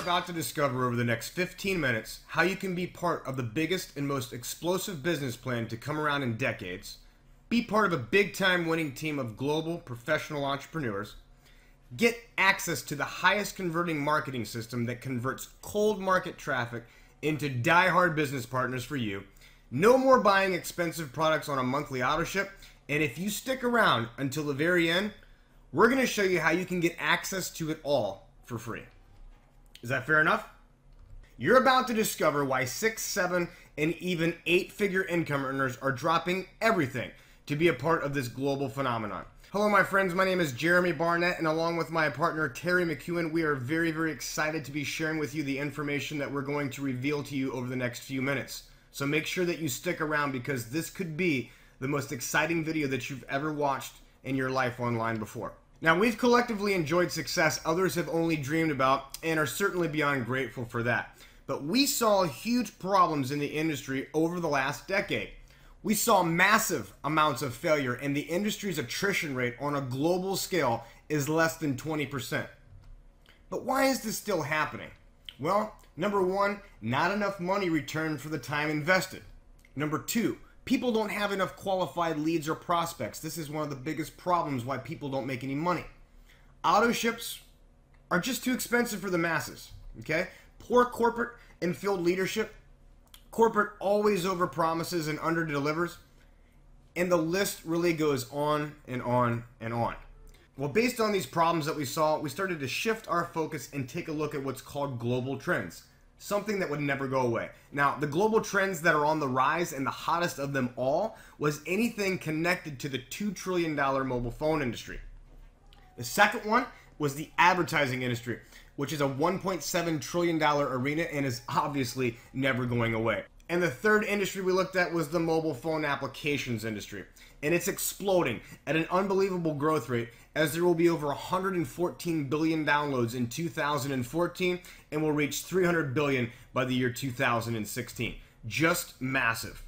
about to discover over the next 15 minutes how you can be part of the biggest and most explosive business plan to come around in decades, be part of a big-time winning team of global professional entrepreneurs, get access to the highest converting marketing system that converts cold market traffic into die-hard business partners for you, no more buying expensive products on a monthly auto ship, and if you stick around until the very end, we're going to show you how you can get access to it all for free. Is that fair enough? You're about to discover why 6, 7, and even 8-figure income earners are dropping everything to be a part of this global phenomenon. Hello my friends, my name is Jeremy Barnett, and along with my partner Terry McEwen, we are very, very excited to be sharing with you the information that we're going to reveal to you over the next few minutes. So make sure that you stick around because this could be the most exciting video that you've ever watched in your life online before. Now, we've collectively enjoyed success others have only dreamed about and are certainly beyond grateful for that. But we saw huge problems in the industry over the last decade. We saw massive amounts of failure, and the industry's attrition rate on a global scale is less than 20%. But why is this still happening? Well, number one, not enough money returned for the time invested. Number two, people don't have enough qualified leads or prospects. This is one of the biggest problems why people don't make any money. Auto ships are just too expensive for the masses, okay? Poor corporate and field leadership. Corporate always overpromises and underdelivers. And the list really goes on and on and on. Well, based on these problems that we saw, we started to shift our focus and take a look at what's called global trends. Something that would never go away. Now, the global trends that are on the rise, and the hottest of them all, was anything connected to the $2 trillion mobile phone industry. The second one was the advertising industry, which is a $1.7 trillion arena and is obviously never going away. And the third industry we looked at was the mobile phone applications industry. And it's exploding at an unbelievable growth rate, as there will be over 114 billion downloads in 2014 and will reach 300 billion by the year 2016. Just massive.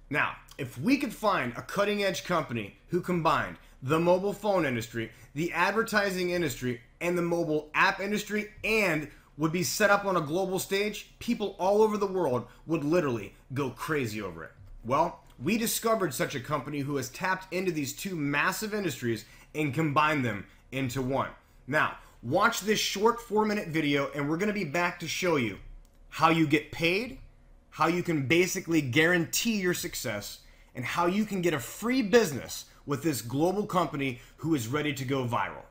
Now, if we could find a cutting-edge company who combined the mobile phone industry, the advertising industry, and the mobile app industry, and would be set up on a global stage, people all over the world would literally go crazy over it. Well, we discovered such a company who has tapped into these two massive industries and combined them into one. Now, watch this short 4-minute video and we're going to be back to show you how you get paid, how you can basically guarantee your success, and how you can get a free business with this global company who is ready to go viral.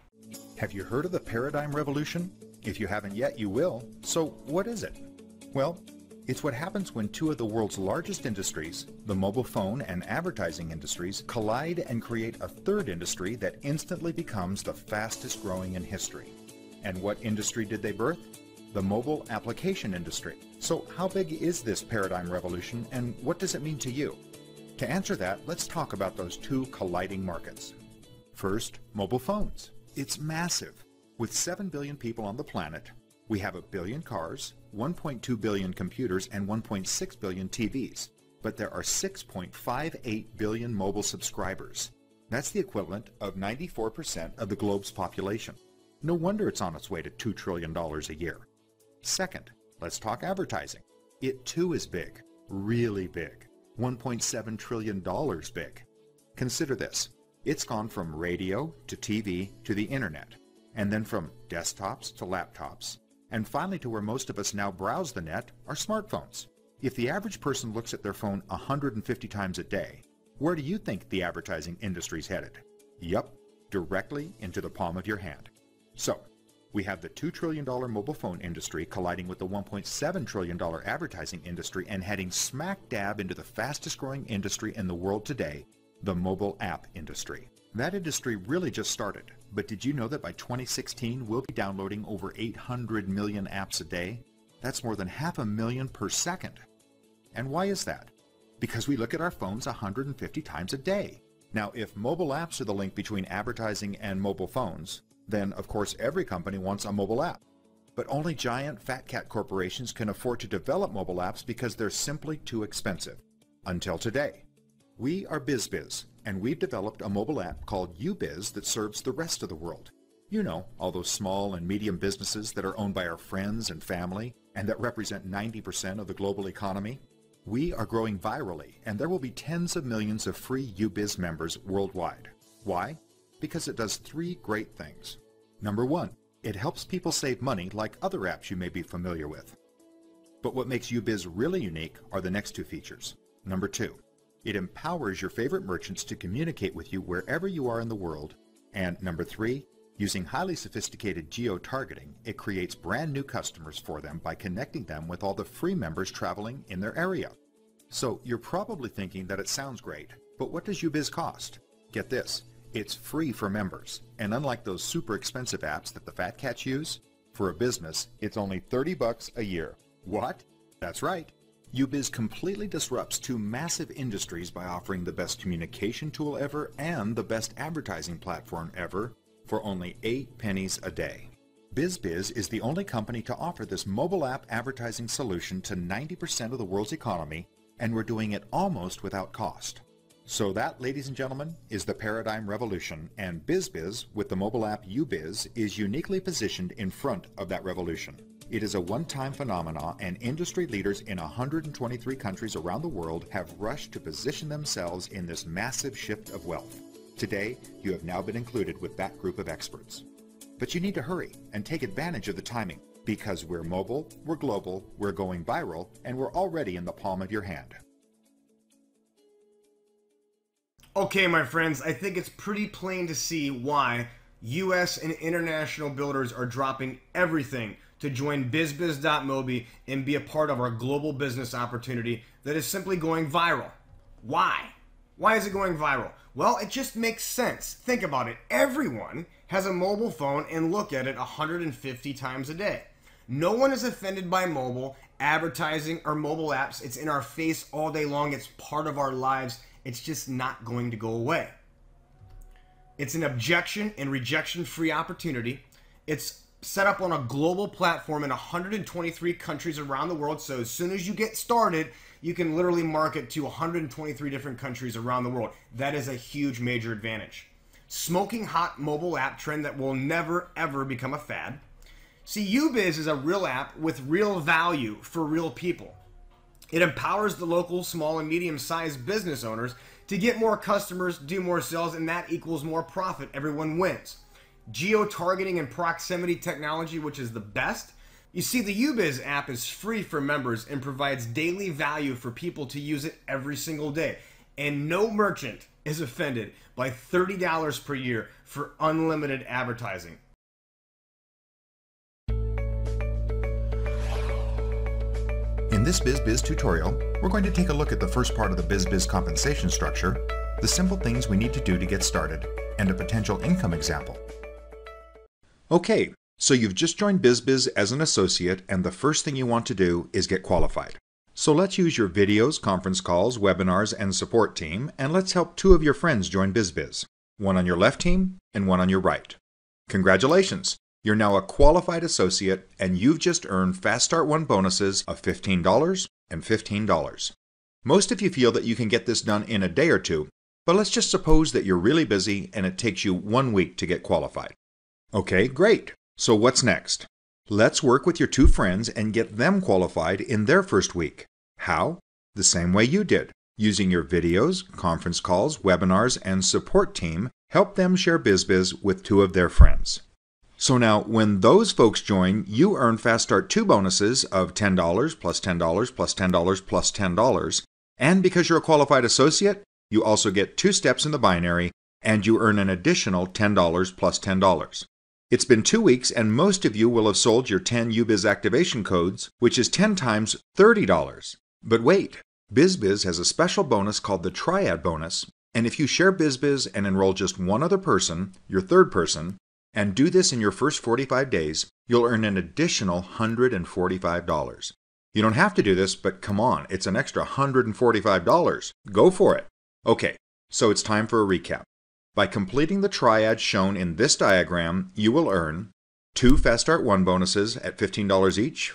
Have you heard of the paradigm revolution? If you haven't yet, you will. So what is it? Well, it's what happens when two of the world's largest industries, the mobile phone and advertising industries, collide and create a third industry that instantly becomes the fastest growing in history. And what industry did they birth? The mobile application industry. So how big is this paradigm revolution and what does it mean to you? To answer that, let's talk about those two colliding markets. First, mobile phones. It's massive. With 7 billion people on the planet, we have 1 billion cars, 1.2 billion computers, and 1.6 billion TVs. But there are 6.58 billion mobile subscribers. That's the equivalent of 94% of the globe's population. No wonder it's on its way to $2 trillion a year. Second, let's talk advertising. It too is big, really big. $1.7 trillion big. Consider this. It's gone from radio to TV to the internet, and then from desktops to laptops, and finally to where most of us now browse the net, our smartphones. If the average person looks at their phone 150 times a day, where do you think the advertising industry's headed? Yup, directly into the palm of your hand. So, we have the $2 trillion mobile phone industry colliding with the $1.7 trillion advertising industry and heading smack dab into the fastest growing industry in the world today, the mobile app industry. That industry really just started, but did you know that by 2016 we'll be downloading over 800 million apps a day? That's more than 500,000 per second. And why is that? Because we look at our phones 150 times a day. Now, if mobile apps are the link between advertising and mobile phones, then of course every company wants a mobile app. But only giant fat cat corporations can afford to develop mobile apps because they're simply too expensive. Until today. We are BizBiz, and we've developed a mobile app called UBiz that serves the rest of the world. You know, all those small and medium businesses that are owned by our friends and family and that represent 90% of the global economy. We are growing virally, and there will be tens of millions of free UBiz members worldwide. Why? Because it does three great things. Number one, it helps people save money like other apps you may be familiar with. But what makes UBiz really unique are the next two features. Number two, it empowers your favorite merchants to communicate with you wherever you are in the world. And number three, using highly sophisticated geo-targeting, it creates brand new customers for them by connecting them with all the free members traveling in their area. So you're probably thinking that it sounds great, but what does UBiz cost? Get this, it's free for members, and unlike those super expensive apps that the fat cats use, for a business, it's only $30 a year. What? That's right. UBiz completely disrupts two massive industries by offering the best communication tool ever and the best advertising platform ever for only 8 pennies a day. BizBiz is the only company to offer this mobile app advertising solution to 90% of the world's economy, and we're doing it almost without cost. So that, ladies and gentlemen, is the paradigm revolution, and BizBiz, with the mobile app UBiz, is uniquely positioned in front of that revolution. It is a one-time phenomenon, and industry leaders in 123 countries around the world have rushed to position themselves in this massive shift of wealth. Today, you have now been included with that group of experts. But you need to hurry and take advantage of the timing, because we're mobile, we're global, we're going viral, and we're already in the palm of your hand. Okay, my friends, I think it's pretty plain to see why US and international builders are dropping everything to join BizBiz.mobi and be a part of our global business opportunity that is simply going viral. Why? Why is it going viral? Well, it just makes sense. Think about it. Everyone has a mobile phone and look at it 150 times a day. No one is offended by mobile advertising or mobile apps. It's in our face all day long. It's part of our lives. It's just not going to go away. It's an objection and rejection-free opportunity. It's set up on a global platform in 123 countries around the world. So as soon as you get started, you can literally market to 123 different countries around the world. That is a huge major advantage. Smoking hot mobile app trend that will never ever become a fad. See, UBiz is a real app with real value for real people. It empowers the local small and medium-sized business owners to get more customers, do more sales, and that equals more profit. Everyone wins. Geo-targeting and proximity technology, which is the best. You see, the UBiz app is free for members and provides daily value for people to use it every single day. And no merchant is offended by $30 per year for unlimited advertising. In this BizBiz tutorial, we're going to take a look at the first part of the BizBiz compensation structure, the simple things we need to do to get started, and a potential income example. Okay, so you've just joined BizBiz as an associate, and the first thing you want to do is get qualified. So let's use your videos, conference calls, webinars, and support team, and let's help two of your friends join BizBiz, one on your left team and one on your right. Congratulations! You're now a qualified associate, and you've just earned Fast Start 1 bonuses of $15 and $15. Most of you feel that you can get this done in a day or two, but let's just suppose that you're really busy and it takes you 1 week to get qualified. Okay, great. So what's next? Let's work with your two friends and get them qualified in their first week. How? The same way you did. Using your videos, conference calls, webinars, and support team, help them share BizBiz with two of their friends. So now, when those folks join, you earn Fast Start 2 bonuses of $10 plus $10 plus $10 plus $10. And because you're a qualified associate, you also get 2 steps in the binary, and you earn an additional $10 plus $10. It's been 2 weeks, and most of you will have sold your 10 UBiz activation codes, which is 10 times $30. But wait, BizBiz has a special bonus called the Triad bonus, and if you share BizBiz and enroll just one other person, your third person, and do this in your first 45 days, you'll earn an additional $145. You don't have to do this, but come on, it's an extra $145. Go for it. Okay, so it's time for a recap. By completing the triad shown in this diagram, you will earn 2 Fast Start 1 bonuses at $15 each,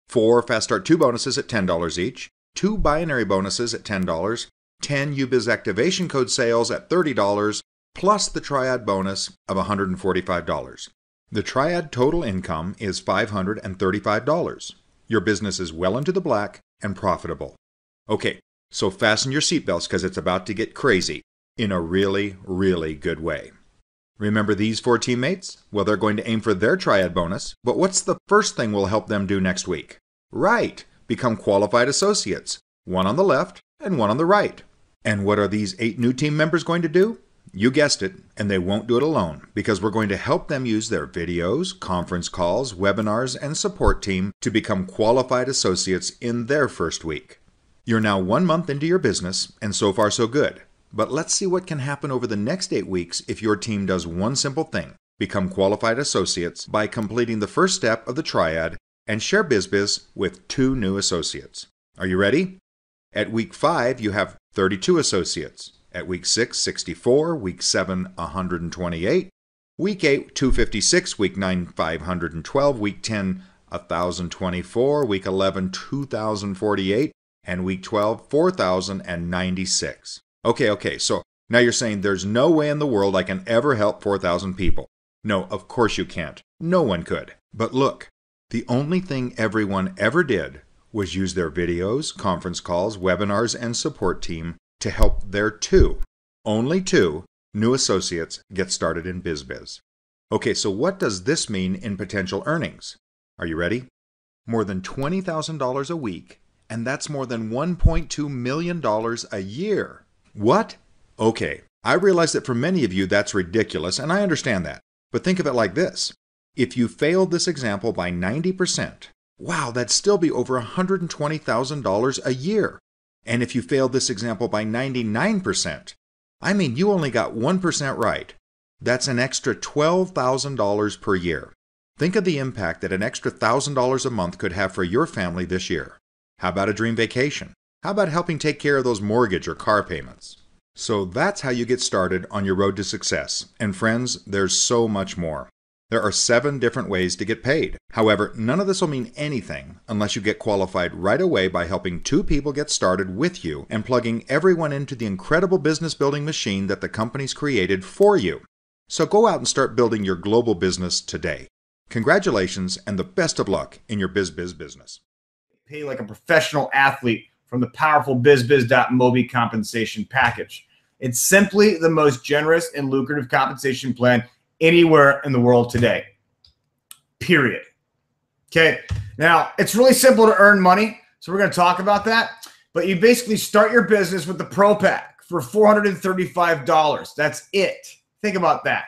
4 Fast Start 2 bonuses at $10 each, 2 binary bonuses at $10, 10 UBiz activation code sales at $30, plus the Triad bonus of $145. The Triad total income is $535. Your business is well into the black and profitable. Okay, so fasten your seatbelts because it's about to get crazy in a really, really good way. Remember these 4 teammates? Well, they're going to aim for their Triad bonus, but what's the first thing we'll help them do next week? Right, become qualified associates, one on the left and one on the right. And what are these 8 new team members going to do? You guessed it, and they won't do it alone, because we're going to help them use their videos, conference calls, webinars, and support team to become qualified associates in their first week. You're now 1 month into your business, and so far so good. But let's see what can happen over the next 8 weeks if your team does one simple thing: become qualified associates by completing the first step of the Triad and share BizBiz with 2 new associates. Are you ready? At week 5, you have 32 associates. At week 6, 64. Week 7, 128. Week 8, 256. Week 9, 512. Week 10, 1,024. Week 11, 2,048. And week 12, 4,096. Okay, so now you're saying there's no way in the world I can ever help 4,000 people. No, of course you can't. No one could. But look, the only thing everyone ever did was use their videos, conference calls, webinars, and support team to help their only two new associates get started in BizBiz. Okay, so what does this mean in potential earnings? Are you ready? More than $20,000 a week, and that's more than $1.2 million a year. What? Okay, I realize that for many of you that's ridiculous, and I understand that. But think of it like this. If you failed this example by 90%, wow, that'd still be over $120,000 a year. And if you failed this example by 99%, I mean, you only got 1% right. That's an extra $12,000 per year. Think of the impact that an extra $1,000 a month could have for your family this year. How about a dream vacation? How about helping take care of those mortgage or car payments? So that's how you get started on your road to success. And friends, there's so much more. There are 7 different ways to get paid. However, none of this will mean anything unless you get qualified right away by helping 2 people get started with you and plugging everyone into the incredible business building machine that the company's created for you. So go out and start building your global business today. Congratulations and the best of luck in your BizBiz business. Pay like a professional athlete from the powerful BizBiz.Mobi compensation package. It's simply the most generous and lucrative compensation plan anywhere in the world today, period. Okay, now it's really simple to earn money, so we're going to talk about that. But you basically start your business with the Pro Pack for $435. That's it. Think about that.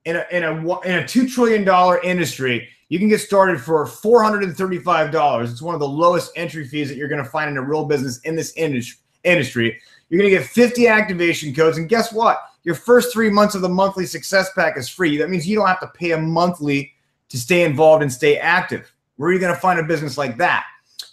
In a $2 trillion industry, you can get started for $435. It's one of the lowest entry fees that you're going to find in a real business in this industry. You're going to get 50 activation codes, and guess what? Your first 3 months of the monthly success pack is free. That means you don't have to pay a monthly to stay involved and stay active. Where are you going to find a business like that?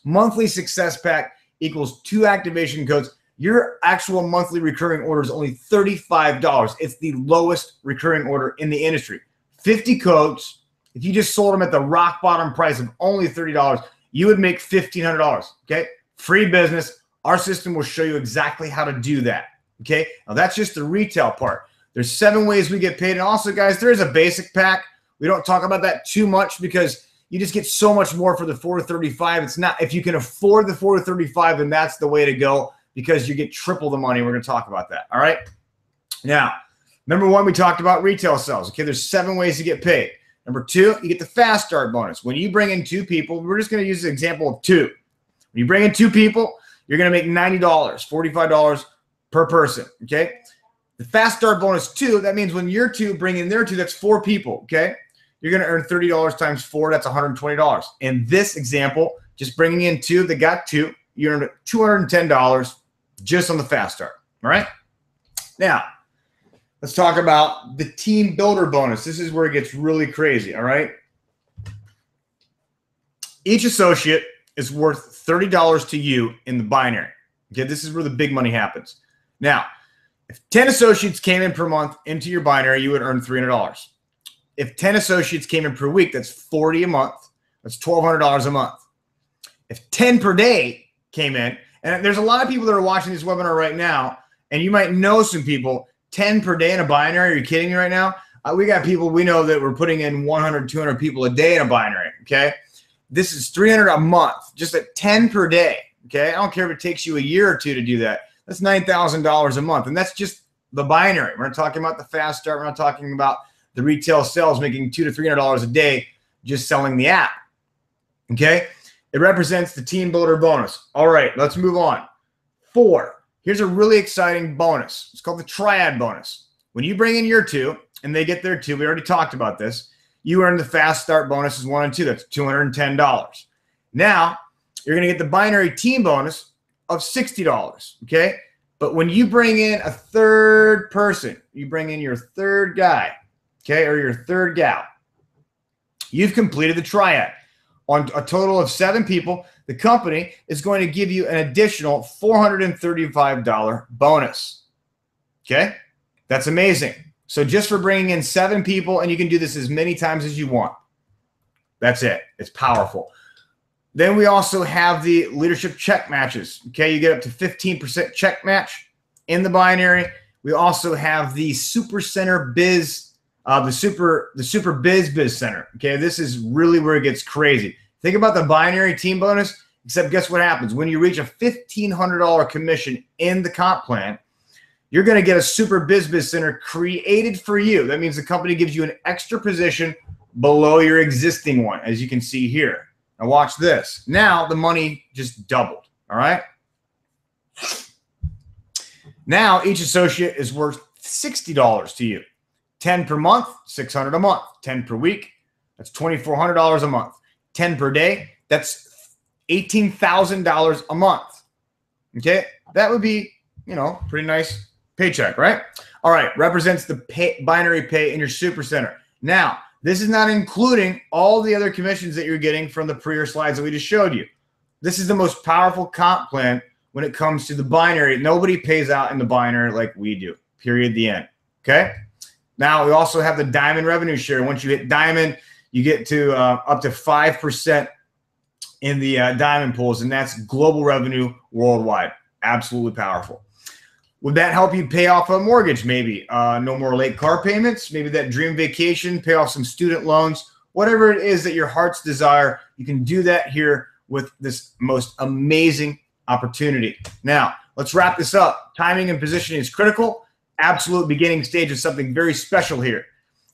Monthly success pack equals 2 activation codes. Your actual monthly recurring order is only $35. It's the lowest recurring order in the industry. 50 codes. If you just sold them at the rock bottom price of only $30, you would make $1,500. Okay? Free business. Our system will show you exactly how to do that. Okay, now that's just the retail part. There's 7 ways we get paid. And also, guys, there is a basic pack. We don't talk about that too much because you just get so much more for the $435. It's not, if you can afford the $435, then that's the way to go because you get triple the money. We're going to talk about that. All right. Now, number 1, we talked about retail sales. Okay, there's 7 ways to get paid. Number 2, you get the fast start bonus. When you bring in 2 people, we're just going to use the example of 2. When you bring in 2 people, you're going to make $90, $45 per person, okay? The fast start bonus 2, that means when you're 2 bring in their 2, that's 4 people, okay? You're going to earn $30 times 4, that's $120. In this example, just bringing in 2 that got 2, you earned $210 just on the fast start, all right? Now, let's talk about the team builder bonus. This is where it gets really crazy, all right? Each associate is worth $30 to you in the binary, okay? This is where the big money happens. Now, if 10 associates came in per month into your binary, you would earn $300. If 10 associates came in per week, that's 40 a month. That's $1,200 a month. If 10 per day came in, and there's a lot of people that are watching this webinar right now, and you might know some people, 10 per day in a binary. Are you kidding me right now? We got people we know that we're putting in 100, 200 people a day in a binary, okay? This is 300 a month, just at 10 per day, okay? I don't care if it takes you a year or two to do that. That's $9,000 a month, and that's just the binary. We're not talking about the fast start. We're not talking about the retail sales making $200 to $300 a day just selling the app, okay? It represents the team builder bonus. All right, let's move on. 4, here's a really exciting bonus. It's called the triad bonus. When you bring in your 2 and they get their 2, we already talked about this, you earn the fast start bonuses 1 and 2. That's $210. Now, you're going to get the binary team bonus of $60, okay? But when you bring in a third person, you bring in your third guy, okay, or your third gal, you've completed the triad. On a total of 7 people, the company is going to give you an additional $435 bonus, okay? That's amazing. So just for bringing in 7 people, and you can do this as many times as you want. That's it. It's powerful. Then we also have the leadership check matches. Okay, you get up to 15% check match in the binary. We also have the Super Center Biz, the Super Biz Biz Center. Okay, this is really where it gets crazy. Think about the binary team bonus, except guess what happens? When you reach a $1,500 commission in the comp plan, you're going to get a Super Biz Biz Center created for you. That means the company gives you an extra position below your existing one, as you can see here. Now watch this. Now the money just doubled, all right? Now each associate is worth $60 to you. 10 per month, $600 a month. 10 per week, that's $2,400 a month. 10 per day, that's $18,000 a month. Okay? That would be, you know, pretty nice paycheck, right? All right, represents the binary pay in your super center. Now, this is not including all the other commissions that you're getting from the prior slides that we just showed you. This is the most powerful comp plan when it comes to the binary. Nobody pays out in the binary like we do, period, the end, okay? Now, we also have the diamond revenue share. Once you hit diamond, you get to up to 5% in the diamond pools, and that's global revenue worldwide. Absolutely powerful. Would that help you pay off a mortgage? Maybe no more late car payments, maybe that dream vacation, pay off some student loans, whatever it is that your heart's desire, you can do that here with this most amazing opportunity. Now, let's wrap this up. Timing and positioning is critical. Absolute beginning stage is something very special here.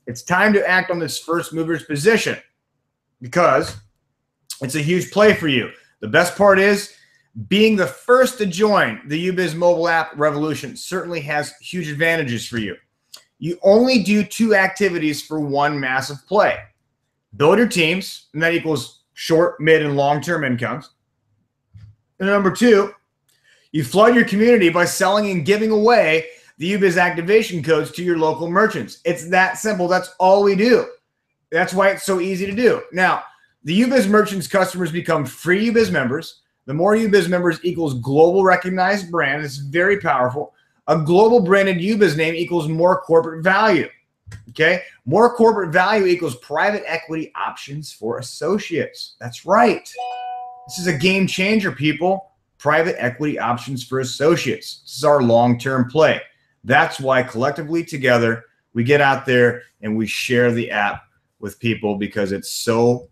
It's time to act on this first mover's position because it's a huge play for you. The best part is being the first to join the UBiz mobile app revolution certainly has huge advantages for you. You only do 2 activities for one massive play. Build your teams, and that equals short, mid, and long-term incomes. And number 2, you flood your community by selling and giving away the UBiz activation codes to your local merchants. It's that simple. That's all we do. That's why it's so easy to do. Now, the UBiz merchants customers become free UBiz members. The more UBiz members equals global recognized brand. It's very powerful. A global branded UBiz name equals more corporate value. Okay? More corporate value equals private equity options for associates. That's right. This is a game changer, people. Private equity options for associates. This is our long-term play. That's why collectively together, we get out there and we share the app with people because it's so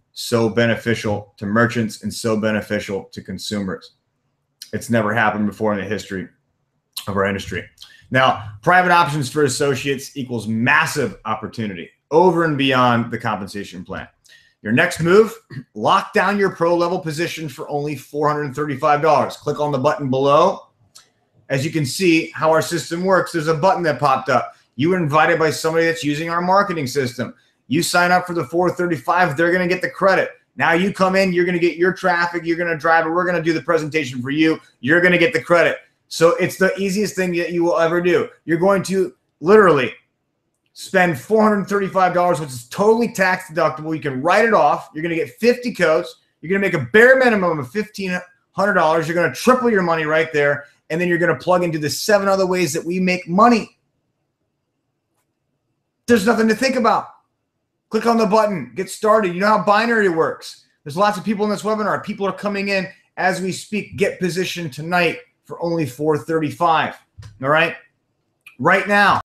beneficial to merchants and so beneficial to consumers. It's never happened before in the history of our industry. Now, private options for associates equals massive opportunity over and beyond the compensation plan. Your next move, lock down your pro level position for only $435. Click on the button below. As you can see how our system works, there's a button that popped up. You were invited by somebody that's using our marketing system. You sign up for the $435, they're going to get the credit. Now you come in, you're going to get your traffic, you're going to drive it, we're going to do the presentation for you, you're going to get the credit. So it's the easiest thing that you will ever do. You're going to literally spend $435, which is totally tax deductible. You can write it off. You're going to get 50 codes. You're going to make a bare minimum of $1,500. You're going to triple your money right there. And then you're going to plug into the 7 other ways that we make money. There's nothing to think about. Click on the button. Get started. You know how binary works. There's lots of people in this webinar. People are coming in as we speak. Get positioned tonight for only $435. All right? right now.